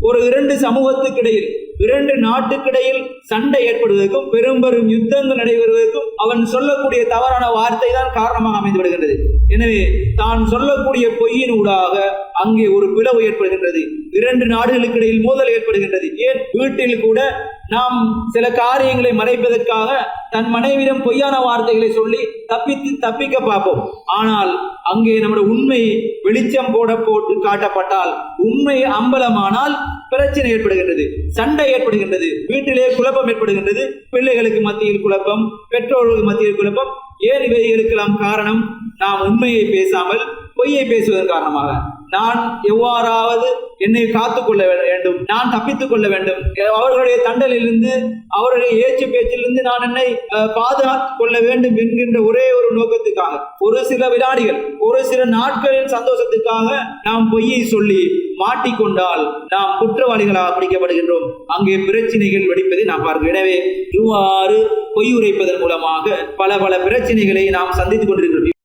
ஒரு இரண்டு சமூகத்துக்கிடையில், இரண்டு நாட்டுக்கிடையில் சண்டை ஏற்படுவதற்கும் பெரும் பெரும் யுத்தங்கள் நடைபெறுவதற்கும் அவன் சொல்லக்கூடிய தவறான வார்த்தை தான் காரணமாக அமைந்து விடுகின்றது. எனவே தான் சொல்லக்கூடிய பொய்யின் ஊடாக அங்கே ஒரு பிளவு ஏற்படுகின்றது, இரண்டு நாடுகளுக்கு இடையில் மோதல் ஏற்படுகின்றது. ஏன் வீட்டில் கூட நாம் சில காரியங்களை மறைப்பதற்காக தன் மனைவியிடம் பொய்யான வார்த்தைகளை சொல்லி தப்பிக்க பார்ப்போம். ஆனால் அங்கே நம்முடைய உண்மை வெளிச்சம் போட்டு காட்டப்பட்டால், உண்மை அம்பலமானால் பிரச்சனை ஏற்படுகின்றது, சண்டை ஏற்படுகின்றது, வீட்டிலே குழப்பம் ஏற்படுகின்றது, பிள்ளைகளுக்கு மத்தியில் குழப்பம், பெற்றோர்களுக்கு மத்தியில் குழப்பம். ஏன் இவைகளுக்கெல்லாம் காரணம்? நாம் உண்மையை பேசாமல் பொய்யை பேசுவதன் காரணமாக. நான் எவ்வாறாவது என்னை காத்துக் கொள்ள வேண்டும், நான் தப்பித்துக் கொள்ள வேண்டும், அவர்களுடைய தண்டலிலிருந்து, அவருடைய ஏச்சு பேச்சிலிருந்து நான் என்னை பாதுகாத்துக் கொள்ள வேண்டும் என்கின்ற ஒரே ஒரு நோக்கத்துக்காக, ஒரு சில வினாடிகள், ஒரு சில நாட்களின் சந்தோஷத்துக்காக நாம் பொய்யை சொல்லி மாட்டிக்கொண்டால் நாம் குற்றவாளிகளாக பிடிக்கப்படுகின்றோம். அங்கே பிரச்சனைகள் வெடிப்பதை நாம் பார்க்கிறோம். எனவே இவ்வாறு பொய் உரைப்பதன் மூலமாக பல பிரச்சனைகளை நாம் சந்தித்துக் கொண்டிருக்கிறோம்.